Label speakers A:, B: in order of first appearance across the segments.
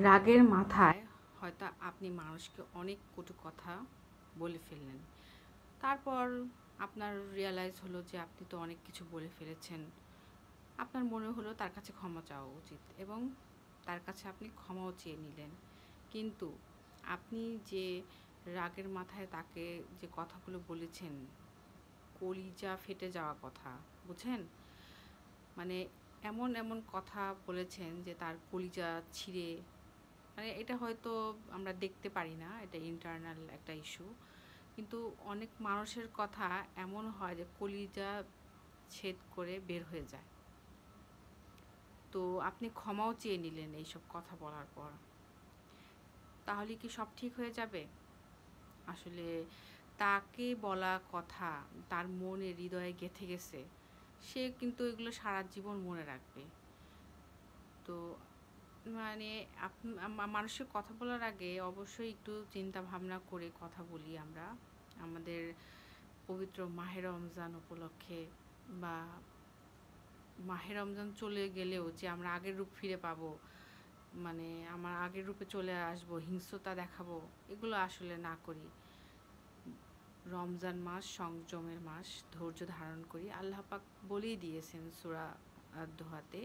A: রাগের মাথায় হয়তো আপনি মানুষকে অনেক কটু কথা বলে ফেললেন। তারপর আপনার রিয়ালাইজ হলো যে আপনি তো অনেক কিছু বলে ফেলেছেন। আপনার মনে হলো তার কাছে ক্ষমা চাওয়া উচিত এবং তার কাছে আপনি ক্ষমাও চেয়ে নিলেন। কিন্তু আপনি যে রাগের মাথায় তাকে যে কথাগুলো বলেছেন, কলিজা ফেটে যাওয়া কথা, বুঝেন? মানে এমন কথা বলেছেন যে তার কলিজা ছিঁড়ে, মানে এটা হয়তো আমরা দেখতে পারি না, এটা ইন্টারনাল একটা ইস্যু। কিন্তু অনেক মানুষের কথা এমন হয় যে কলিজা ছেদ করে বের হয়ে যায়। তো আপনি ক্ষমাও চেয়ে নিলেন এইসব কথা বলার পর। তাহলে কি সব ঠিক হয়ে যাবে? আসলে তাকে বলা কথা তার মনে হৃদয়ে গেঁথে গেছে। সে কিন্তু এগুলো সারা জীবন মনে রাখবে। তো মানে মানুষের কথা বলার আগে অবশ্যই একটু চিন্তা ভাবনা করে কথা বলি আমরা। আমাদের পবিত্র মাহে রমজান উপলক্ষে বা মাহে রমজান চলে গেলেও যে আমরা আগের রূপ ফিরে পাবো, মানে আমার আগের রূপে চলে আসবো, হিংস্রতা দেখাবো, এগুলো আসলে না করি। রমজান মাস সংযমের মাস, ধৈর্য ধারণ করি। আল্লাহ পাক বলেই দিয়েছেন সূরা দোহাতে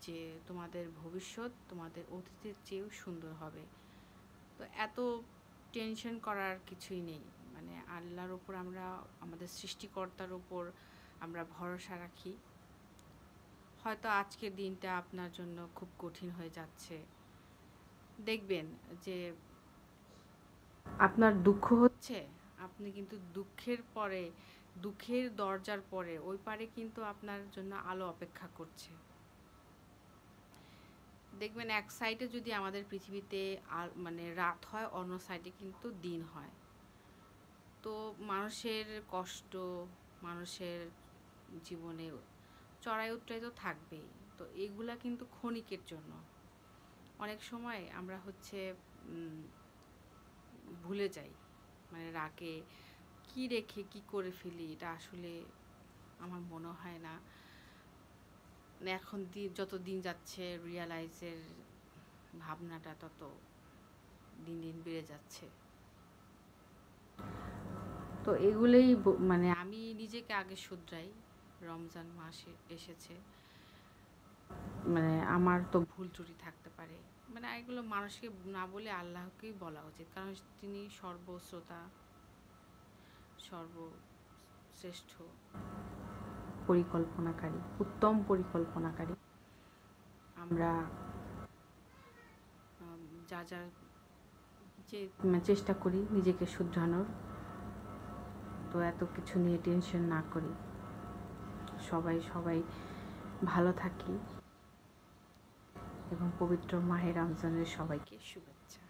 A: যে তোমাদের ভবিষ্যৎ তোমাদের অতীতের চেয়েও সুন্দর হবে। তো এত টেনশন করার কিছুই নেই। মানে আল্লাহর উপর আমরা, আমাদের সৃষ্টিকর্তার উপর আমরা ভরসা রাখি। হয়তো আজকের দিনটা আপনার জন্য খুব কঠিন হয়ে যাচ্ছে, দেখবেন যে আপনার দুঃখ হচ্ছে, আপনি কিন্তু দুঃখের দরজার পরে ওই পারে কিন্তু আপনার জন্য আলো অপেক্ষা করছে। দেখবেন এক সাইডে যদি আমাদের পৃথিবীতে মানে রাত হয়, অন্য সাইডে কিন্তু দিন হয়। তো মানুষের কষ্ট, মানুষের জীবনে চড়াই উতরাই তো থাকবেই। তো এগুলা কিন্তু ক্ষণিকের জন্য। অনেক সময় আমরা হচ্ছে ভুলে যাই, মানে রাগে কি রেখে কি করে ফেলি, এটা আসলে আমার মনে হয় না। মানে এখন যত দিন যাচ্ছে রিয়ালাইজের ভাবনাটা তত দিন দিন বেড়ে যাচ্ছে। তো এগুলোই মানে আমি নিজেকে আগে শুধরাই। রমজান মাসে এসেছে, মানে আমার তো ভুল ত্রুটি থাকতে পারে, মানে এগুলো মানুষকে না বলে আল্লাহকেই বলা উচিত, কারণ তিনি সর্বশ্রোতা, সর্বশ্রেষ্ঠ পরিকল্পনাকারী, উত্তম পরিকল্পনাকারী। আমরা যা যা চেষ্টা করি নিজেকে শুধরানোর, তো এত কিছু নিয়ে টেনশন না করি, সবাই ভালো থাকি এবং পবিত্র মাহে রমজানের সবাইকে শুভেচ্ছা।